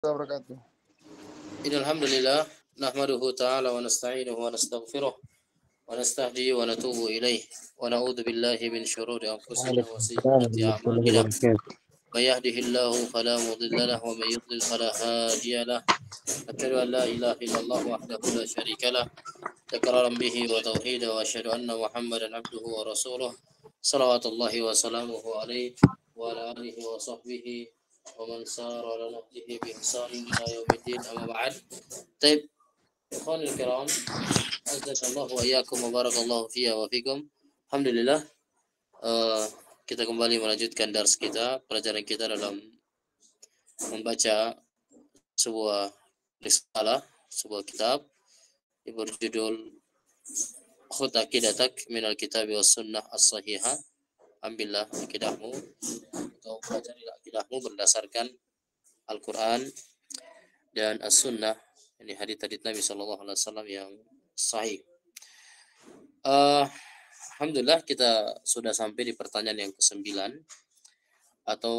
wabarakatuh. Innalhamdulillah nahmaduhu ta'ala wa nasta'inuhu wa nastaghfiruh wa nastahdihi wa natubu ilaih wa na'udzu billahi min syururi anfusina wa sayyiati a'malina. May yahdihillahu fala mudilla lahu wa may yudlil fala hadiya lahu. Asyhadu an la ilaha illallah wahdahu la syarika lah iqraran bihi wa tauhida wa asyhadu anna Muhammadan abduhu wa rasuluh. Shalawatullahi wa salamuhu alaihi wa ala alihi wa sahbihi wa man sara ala nahjihi bi ihsanin ila yaumiddin amma ba'd. Taib, ikhwanul kiram, azzaqallahu wa iyyakum wa barakallahu fiyya wa fikum. Alhamdulillah, kita kembali melanjutkan dars kita, pelajaran kita dalam membaca sebuah risalah, sebuah kitab yang berjudul Khudh Aqidatak minal Kitabi was Sunnah as-Sahihah. Ambillah akidahmu atau pelajari akidahmu berdasarkan Al-Quran dan As-Sunnah, ini hadits-hadits Nabi Sallallahu Alaihi Wasallam yang sahih. Alhamdulillah kita sudah sampai di pertanyaan yang ke-9 atau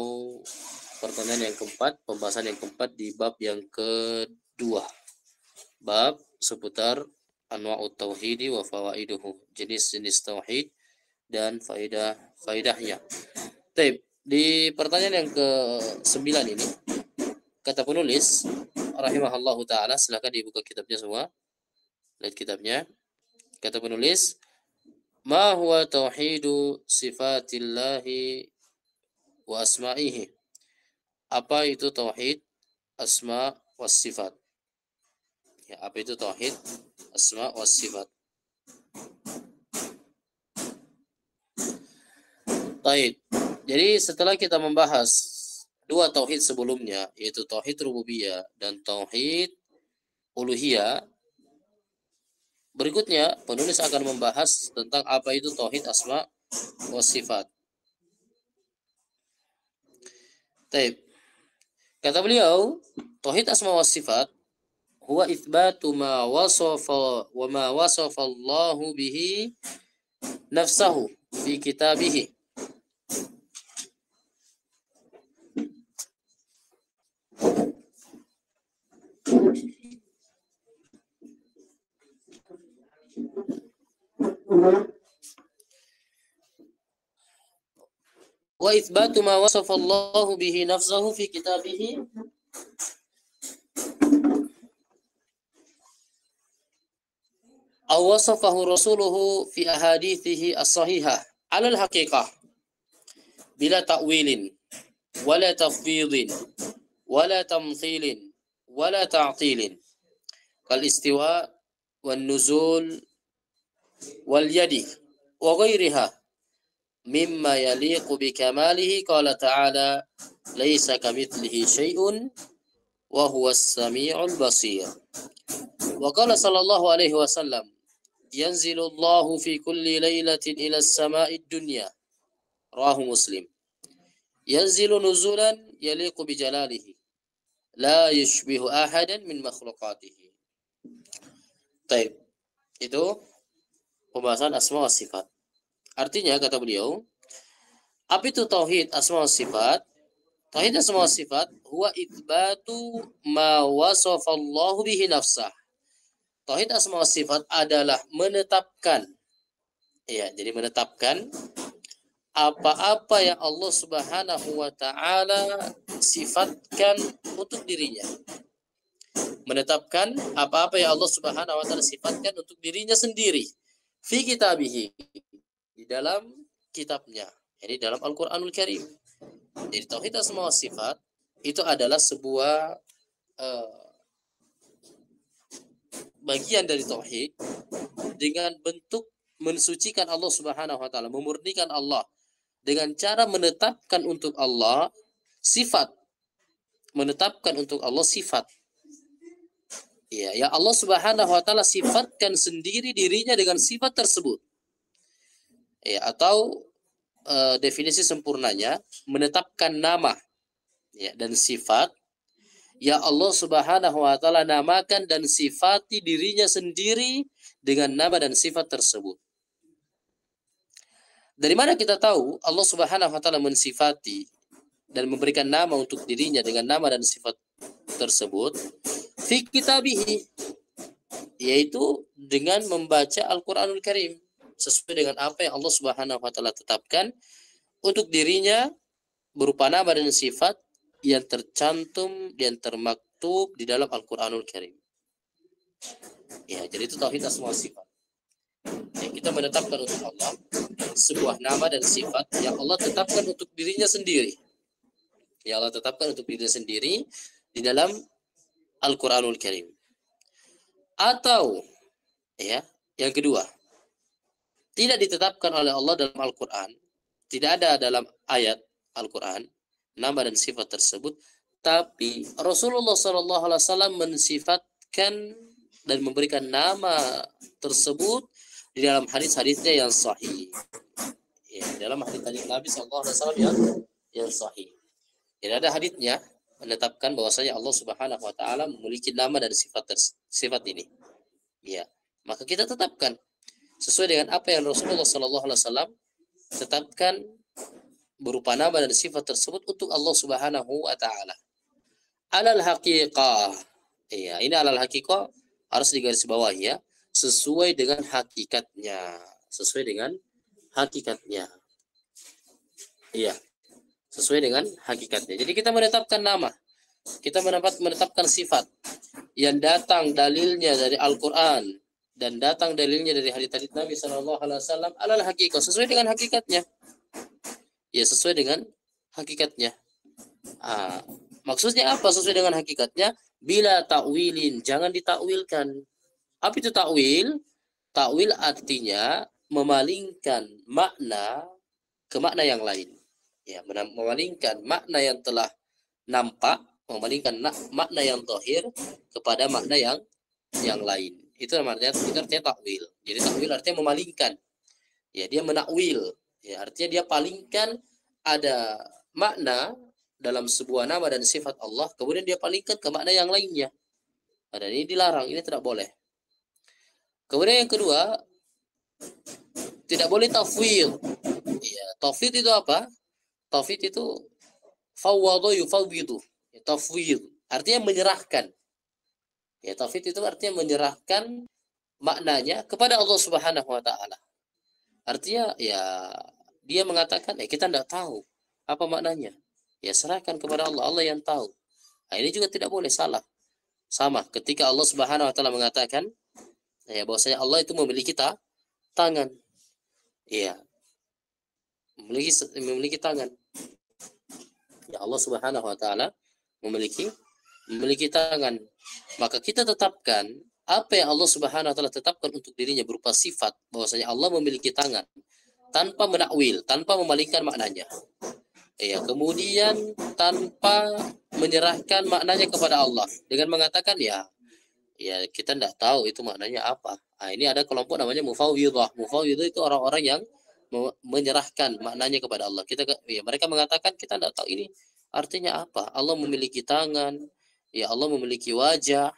pertanyaan yang keempat, pembahasan yang keempat di bab yang kedua, bab seputar anwa'ut tauhidi wa fawaiduhu, jenis-jenis tauhid dan faedahnya. Baik, di pertanyaan yang ke-9 ini kata penulis rahimahallahu taala, silakan dibuka kitabnya semua. Lihat kitabnya. Kata penulis, ma huwa tauhidu sifatillahi wa asma'ihi. Apa itu tauhid asma was sifat? Ya, apa itu tauhid asma was sifat? Baik. Jadi setelah kita membahas dua tauhid sebelumnya, yaitu tauhid rububiyah dan tauhid uluhiyah, berikutnya penulis akan membahas tentang apa itu tauhid asma wa sifat. Baik. Kata beliau, tauhid asma wa sifat huwa itsbatu ma wasafa wa ma wasafa Allahu bihi nafsahu fi kitabihi. Wa itsbatu ma wasafa Allahu bihi nafsahu fi kitabihi aw wasafahu rasuluhu fi ahadithihi as-sahihah 'ala al-haqiqah bila ta'wilin wala tafwidin wala tamthilin wala ta'tilin kal istiwa wan nuzul wal yadi wa ghairiha mimma yaliqu bi kamalihi. Qala ta'ala laisa kamitslihi syai'un wa huwas sami'ul basir. Wa qala sallallahu alaihi wasallam yanzilu Allahu fi kulli lailatin ila as-sama'id dunya. Rawahu Muslim. Yanzilu nuzulan yaliqu bi jalalihi la yushbihu ahadan min makhluqatihi. Baik. Itu pembahasan asma wa sifat. Artinya kata beliau, apa itu tauhid asma wa sifat? Tauhid asma wa sifat huwa itsbatu ma wasafa Allah bihi nafsah. Tauhid asma wa sifat adalah menetapkan, ya, jadi menetapkan apa-apa yang Allah Subhanahu wa taala sifatkan untuk dirinya. Menetapkan apa-apa yang Allah Subhanahu wa taala sifatkan untuk dirinya sendiri fi kitabihi, di dalam kitabnya, jadi dalam Al-Qur'anul Karim. Jadi tauhid asma wa sifat itu adalah sebuah bagian dari tauhid dengan bentuk mensucikan Allah Subhanahu wa taala, memurnikan Allah dengan cara menetapkan untuk Allah sifat. Menetapkan untuk Allah sifat. Ya, Allah Subhanahu wa taala sifatkan sendiri dirinya dengan sifat tersebut. Ya, atau definisi sempurnanya menetapkan nama, ya, dan sifat ya Allah Subhanahu wa taala namakan dan sifati dirinya sendiri dengan nama dan sifat tersebut. Dari mana kita tahu Allah Subhanahu wa taala mensifati dan memberikan nama untuk dirinya dengan nama dan sifat tersebut fi kitabihi, yaitu dengan membaca Al-Qur'anul Karim sesuai dengan apa yang Allah Subhanahu wa taala tetapkan untuk dirinya berupa nama dan sifat yang tercantum dan termaktub di dalam Al-Qur'anul Karim. Ya, jadi itu tauhid asma wa sifat. Ya, kita menetapkan untuk Allah sebuah nama dan sifat yang Allah tetapkan untuk dirinya sendiri. Ya, Allah tetapkan untuk dirinya sendiri di dalam Al-Qur'anul Karim. Atau ya, yang kedua, tidak ditetapkan oleh Allah dalam Al-Qur'an, tidak ada dalam ayat Al-Qur'an nama dan sifat tersebut, tapi Rasulullah SAW mensifatkan dan memberikan nama tersebut di dalam hadis-hadisnya yang sahih. Ya, dalam hadis-hadis Nabi SAW yang sahih. Jadi ada hadisnya menetapkan bahwasanya Allah Subhanahu wa taala memiliki nama dan sifat ini. Ya, maka kita tetapkan sesuai dengan apa yang Rasulullah SAW tetapkan berupa nama dan sifat tersebut untuk Allah Subhanahu wa taala. Alal haqiqah. Iya, ini alal haqiqah harus digarisbawahi ya, sesuai dengan hakikatnya, sesuai dengan hakikatnya. Iya, sesuai dengan hakikatnya. Jadi kita menetapkan nama, kita menetapkan sifat yang datang dalilnya dari Al-Qur'an dan datang dalilnya dari hadits Nabi SAW alal haqiqah, sesuai dengan hakikatnya. Ya, sesuai dengan hakikatnya. Maksudnya apa sesuai dengan hakikatnya? Bila ta'wilin, jangan ditakwilkan. Apa itu takwil? Takwil artinya memalingkan makna ke makna yang lain. Ya, memalingkan makna yang telah nampak, memalingkan makna yang zahir kepada makna yang lain. Itu artinya takwil. Jadi takwil artinya memalingkan. Ya, dia menakwil. Ya, artinya dia palingkan ada makna dalam sebuah nama dan sifat Allah, kemudian dia palingkan ke makna yang lainnya. Dan ini dilarang, ini tidak boleh. Kemudian yang kedua, tidak boleh tafwid. Ya, tafwid itu apa? Tafwid itu fawwadhu yufawwidu. Ya, tafwid artinya menyerahkan. Ya, tafwid itu artinya menyerahkan maknanya kepada Allah Subhanahu wa taala. Artinya ya dia mengatakan kita tidak tahu apa maknanya. Ya, serahkan kepada Allah, Allah yang tahu. Nah, ini juga tidak boleh, salah. Sama ketika Allah Subhanahu wa taala mengatakan ya bahwasanya Allah itu memiliki tangan. Iya. Memiliki tangan. Ya, Allah Subhanahu wa taala memiliki tangan. Maka kita tetapkan apa yang Allah Subhanahu wa taala tetapkan untuk dirinya berupa sifat bahwasanya Allah memiliki tangan tanpa menakwil, tanpa memalingkan maknanya. Ya, kemudian tanpa menyerahkan maknanya kepada Allah dengan mengatakan ya kita tidak tahu itu maknanya apa. Nah, ini ada kelompok namanya mufawwidhah. Mufawwidhah itu orang-orang yang menyerahkan maknanya kepada Allah. Mereka mengatakan kita tidak tahu ini artinya apa. Allah memiliki tangan, ya Allah memiliki wajah,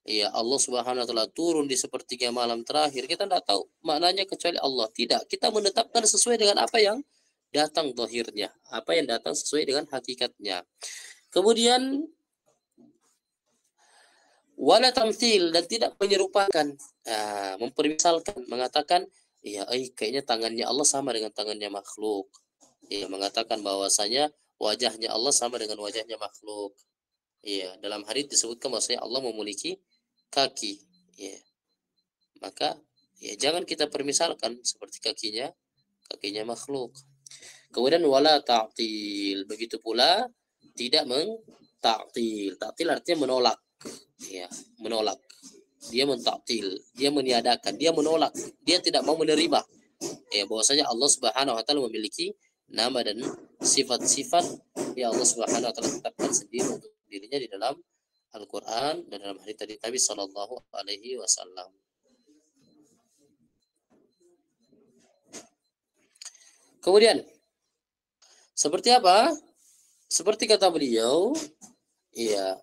ya Allah Subhanahu wa taala turun di sepertiga malam terakhir. Kita tidak tahu maknanya kecuali Allah. Tidak, kita menetapkan sesuai dengan apa yang datang zahirnya, apa yang datang sesuai dengan hakikatnya. Kemudian wala tamtsil, dan tidak menyerupakan, mempermisalkan, mengatakan ya kayaknya tangannya Allah sama dengan tangannya makhluk. Ya, mengatakan bahwasanya wajahnya Allah sama dengan wajahnya makhluk. Ya, dalam hadits disebutkan bahwasanya Allah memiliki kaki. Ya. Maka ya jangan kita permisalkan seperti kakinya makhluk. Kemudian wala ta'til, begitu pula tidak mengtaktil. Taktil artinya menolak. Ya, menolak. Dia mentaktil, dia meniadakan, dia menolak, dia tidak mau menerima. Ya, bahwasanya Allah Subhanahu wa taala memiliki nama dan sifat-sifat yang Allah Subhanahu wa taala tetapkan sendiri untuk dirinya di dalam Al-Qur'an dan dalam hadits Nabi sallallahu alaihi wasallam. Kemudian seperti apa? Seperti kata beliau, ya,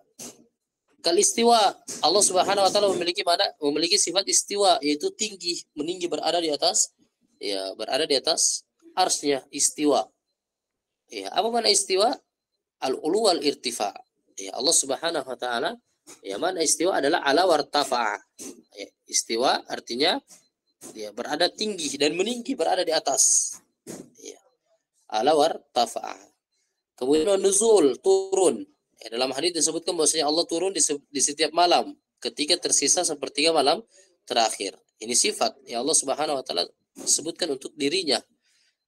kal istiwa, Allah Subhanahu wa taala memiliki sifat istiwa, yaitu tinggi, meninggi, berada di atas arsy-Nya, istiwa. Ya, apa makna istiwa? Al-ulu wal irtifa. Ya, Allah Subhanahu wa taala, ya, mana istiwa adalah ala wartafa'a. Ya, istiwa artinya dia berada tinggi dan meninggi, berada di atas. Ya. Ala wartafa'a. Kemudian nuzul, turun. Ya, dalam hadis disebutkan bahwasanya Allah turun di setiap malam ketika tersisa sepertiga malam terakhir. Ini sifat yang Allah Subhanahu wa taala sebutkan untuk dirinya.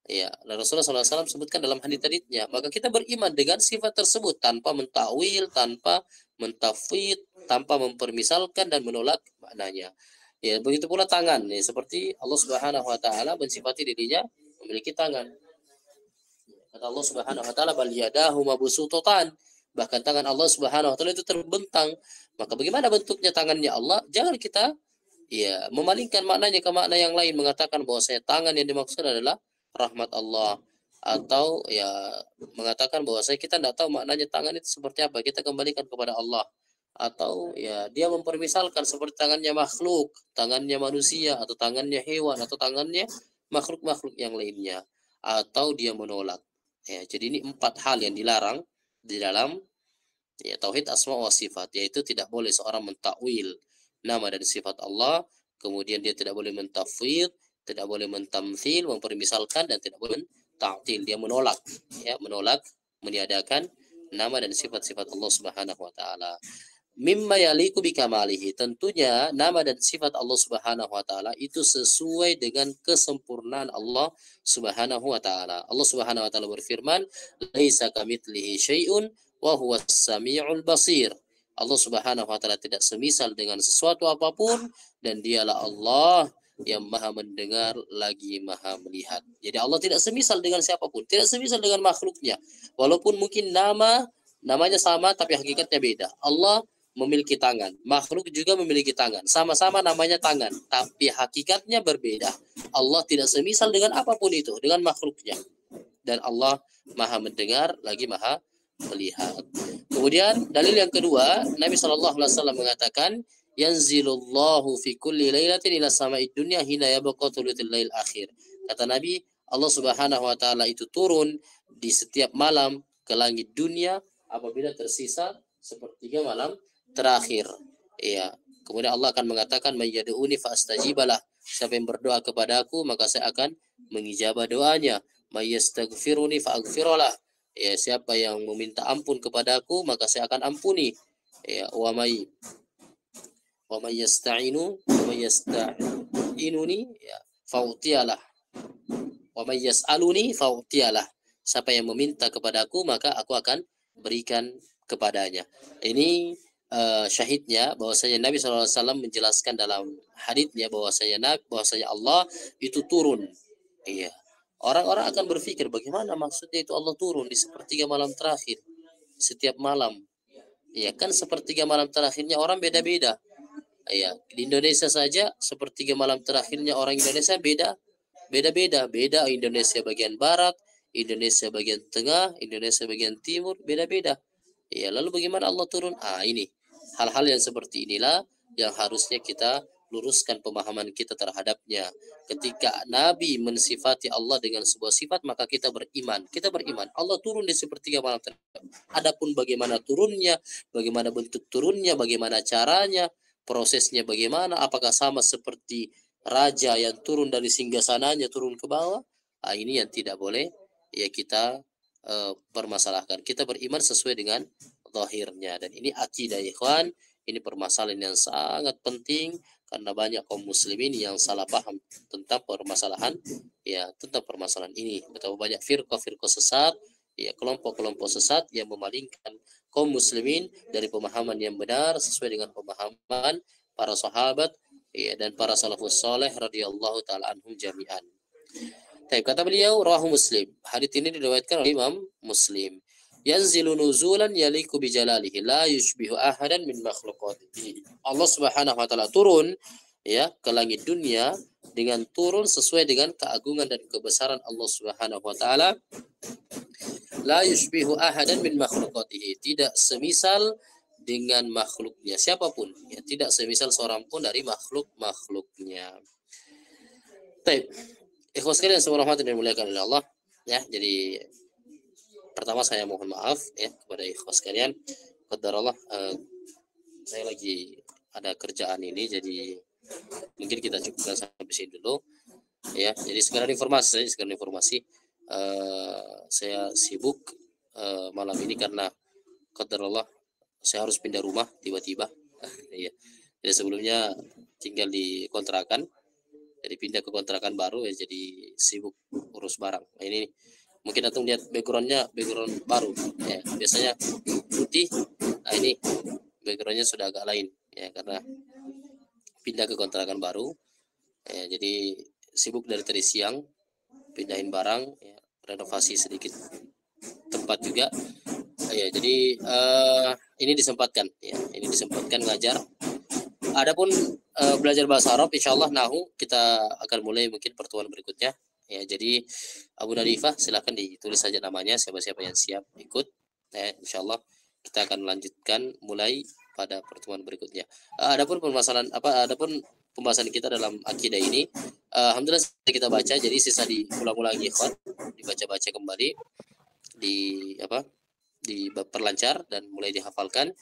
Ya, Rasulullah SAW sebutkan dalam hadits-haditsnya. Maka kita beriman dengan sifat tersebut tanpa mentakwil, tanpa mentafwid, tanpa mempermisalkan dan menolak maknanya. Ya, begitu pula tangan. Ya, seperti Allah Subhanahu wa taala mensifati dirinya memiliki tangan. Kata Allah Subhanahu wa taala, bal yadahu mabsuutatan. Bahkan tangan Allah Subhanahu wa taala itu terbentang. Maka bagaimana bentuknya tangannya Allah? Jangan kita ya memalingkan maknanya ke makna yang lain, mengatakan bahwa saya tangan yang dimaksud adalah rahmat Allah, atau ya mengatakan bahwa kita tidak tahu maknanya tangan itu seperti apa, kita kembalikan kepada Allah, atau ya dia mempermisalkan seperti tangannya makhluk, tangannya manusia, atau tangannya hewan, atau tangannya makhluk-makhluk yang lainnya, atau dia menolak. Ya, jadi ini 4 hal yang dilarang di dalam ya tauhid asma wa sifat, yaitu tidak boleh seorang mentakwil nama dan sifat Allah, kemudian dia tidak boleh mentafwid, tidak boleh mentamtsil, mempermisalkan, dan tidak boleh ta'til, dia menolak, ya, menolak, meniadakan nama dan sifat-sifat Allah Subhanahu wa taala. Mimma yaliku bikamalihi, tentunya nama dan sifat Allah Subhanahu wa taala itu sesuai dengan kesempurnaan Allah Subhanahu wa taala. Allah Subhanahu wa taala berfirman, "Laisa kamitslihi syai'un wa huwas samiul basir." Allah Subhanahu wa taala tidak semisal dengan sesuatu apapun, dan dialah Allah yang maha mendengar lagi maha melihat. Jadi Allah tidak semisal dengan siapapun, tidak semisal dengan makhluknya. Walaupun mungkin namanya sama tapi hakikatnya beda. Allah memiliki tangan, makhluk juga memiliki tangan, sama-sama namanya tangan, tapi hakikatnya berbeda. Allah tidak semisal dengan apapun itu, dengan makhluknya. Dan Allah maha mendengar lagi maha melihat. Kemudian dalil yang kedua, Nabi Shallallahu Alaihi Wasallam mengatakan, yanzilullahu fi kulli lailatin ila sama'id dunya hina yabqa thuluthil lail akhir. Kata Nabi, Allah Subhanahu wa taala itu turun di setiap malam ke langit dunia apabila tersisa sepertiga malam terakhir. Ya. Kemudian Allah akan mengatakan, mayyad'uni fa astajibalah. Siapa yang berdoa kepadaku maka saya akan mengijabah doanya. Mayyastaghfiruni fa aghfirullah. Ya, siapa yang meminta ampun kepadaku maka saya akan ampuni. Ya, wa may yasta'inuni ya fa'utiyalah. Wa may yas'aluni fa'utiyalah. Siapa yang meminta kepadaku maka aku akan berikan kepadanya. Ini syahidnya bahwasanya Nabi SAW menjelaskan dalam haditsnya bahwasanya Allah itu turun. Iya. Orang-orang akan berpikir bagaimana maksudnya itu Allah turun di sepertiga malam terakhir setiap malam. Ya kan sepertiga malam terakhirnya orang beda-beda. Ya, di Indonesia saja sepertiga malam terakhirnya orang Indonesia beda-beda. Beda Indonesia bagian barat, Indonesia bagian tengah, Indonesia bagian timur, beda-beda. Ya, lalu bagaimana Allah turun? Ini hal-hal yang seperti inilah yang harusnya kita luruskan pemahaman kita terhadapnya. Ketika Nabi mensifati Allah dengan sebuah sifat, maka kita beriman. Kita beriman Allah turun di sepertiga malam terakhir. Adapun bagaimana turunnya, bagaimana bentuk turunnya, bagaimana caranya, prosesnya bagaimana, apakah sama seperti raja yang turun dari singgasananya turun ke bawah? Ini yang tidak boleh ya kita permasalahkan. Kita beriman sesuai dengan zahirnya, dan ini akidah ikhwan. Ini permasalahan yang sangat penting karena banyak kaum muslimin yang salah paham tentang permasalahan ini. Betapa banyak firqah sesat, ya kelompok-kelompok sesat yang memalingkan kaum muslimin dari pemahaman yang benar sesuai dengan pemahaman para sahabat ya dan para salafus saleh radhiyallahu taala anhum jami'an. Kata beliau, rawahu Muslim. Hadits ini diriwayatkan oleh Imam Muslim. Yanzilu nuzulan yaliku bijalalihi la yushbihu ahadan min makhluqatihi. Allah Subhanahu wa taala turun ya ke langit dunia dengan turun sesuai dengan keagungan dan kebesaran Allah Subhanahu wa taala. La yushbihu ahadan min makhluqatihi, tidak semisal dengan makhluknya siapapun, ya tidak semisal seorang pun dari makhluknya. Baik. Ikhwas sekalian semua rahmat dan dimuliakan oleh Allah ya. Jadi pertama saya mohon maaf ya kepada ikhwas sekalian qadarullah saya lagi ada kerjaan ini, jadi mungkin kita cukupkan sampai sini dulu ya. Jadi sekedar informasi, saya sibuk malam ini karena qadarullah saya harus pindah rumah tiba-tiba. Ya. Jadi sebelumnya tinggal di kontrakan, jadi pindah ke kontrakan baru ya, jadi sibuk urus barang. Nah, ini mungkin antum lihat background baru ya, biasanya putih. Nah, ini backgroundnya sudah agak lain ya, karena pindah ke kontrakan baru ya, jadi sibuk dari tadi siang pindahin barang ya, renovasi sedikit tempat juga ya. Jadi ini disempatkan ngajar. Adapun belajar bahasa Arab, insyaallah nahu kita akan mulai mungkin pertemuan berikutnya ya. Jadi Abu Nadifah silakan ditulis saja namanya, siapa-siapa yang siap ikut ya, insyaallah kita akan melanjutkan mulai pada pertemuan berikutnya. Adapun pembahasan kita dalam akidah ini, alhamdulillah kita baca, jadi sisa diulang-ulang ikhwan, dibaca-baca kembali, diperlancar dan mulai dihafalkan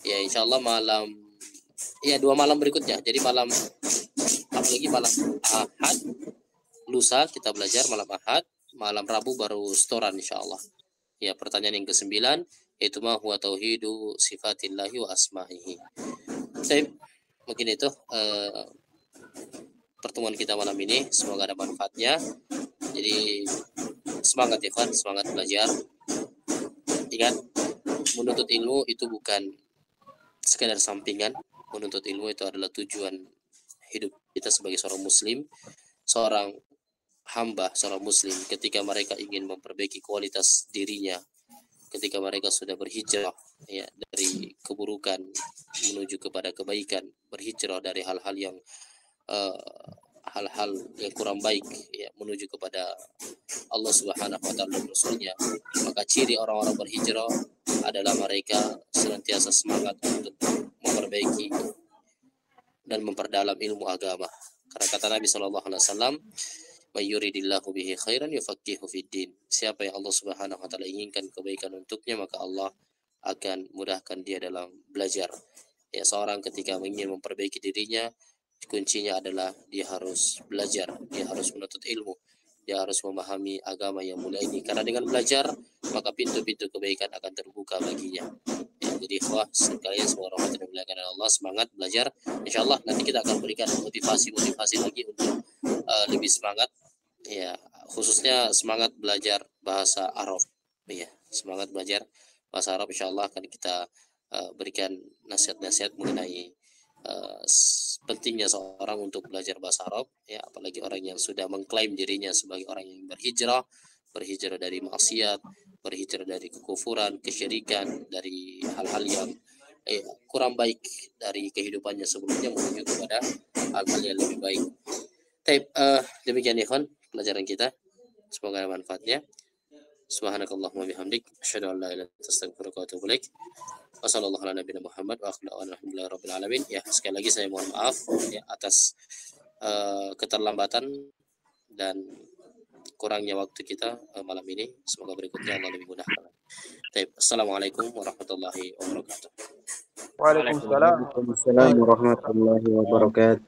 ya, insyaallah malam ya 2 malam berikutnya. Jadi malam Ahad, lusa kita belajar malam Ahad, malam Rabu baru setoran insyaallah. Ya, pertanyaan yang ke-9 yaitu ma huwa tauhidu sifatillahi wa asma'ihi. Baik, mungkin itu pertemuan kita malam ini, semoga ada manfaatnya. Jadi semangat ya Fan, semangat belajar. Ingat, menuntut ilmu itu bukan sekadar sampingan. Menuntut ilmu itu adalah tujuan hidup kita sebagai seorang muslim, seorang hamba, seorang muslim. Ketika mereka ingin memperbaiki kualitas dirinya, ketika mereka sudah berhijrah ya, dari keburukan menuju kepada kebaikan, berhijrah dari hal-hal yang kurang baik ya, menuju kepada Allah Subhanahu wa taala dan Rasulnya, maka ciri orang-orang berhijrah adalah mereka senantiasa semangat untuk memperbaiki dan memperdalam ilmu agama. Karena kata Nabi sallallahu alaihi wasallam, "May yuridillahu bihi khairan yufaqihu fid din." Siapa yang Allah Subhanahu wa taala inginkan kebaikan untuknya, maka Allah akan mudahkan dia dalam belajar. Ya, seorang ketika ingin memperbaiki dirinya, kuncinya adalah dia harus belajar, dia harus menuntut ilmu, dia harus memahami agama yang mulia ini. Karena dengan belajar, maka pintu-pintu kebaikan akan terbuka baginya. Ya, jadi ikhwah sekalian, semua orang yang dimuliakan Allah, semangat belajar. Insyaallah nanti kita akan berikan motivasi lagi untuk lebih semangat. Ya, khususnya semangat belajar bahasa Arab. Ya, semangat belajar bahasa Arab, insyaallah akan kita berikan nasihat-nasihat mengenai pentingnya seorang untuk belajar bahasa Arab ya, apalagi orang yang sudah mengklaim dirinya sebagai orang yang berhijrah dari maksiat, berhijrah dari kekufuran, kesyirikan, dari hal-hal yang kurang baik dari kehidupannya sebelumnya menuju kepada hal-hal yang lebih baik. Demikian ikhwan pelajaran kita, semoga ada manfaatnya. Subhanakallahumma bihamdik, asyhadu an la ilaha illa anta, astaghfiruka wa atubu ilaik. Wassallallahu ala nabiyina Muhammad wa alhamdulillahi rabbil alamin. Ya, sekali lagi saya mohon maaf ya atas keterlambatan dan kurangnya waktu kita malam ini. Semoga berikutnya Allah lebih mudah. Assalamualaikum warahmatullahi wabarakatuh. Waalaikumsalam warahmatullahi wabarakatuh.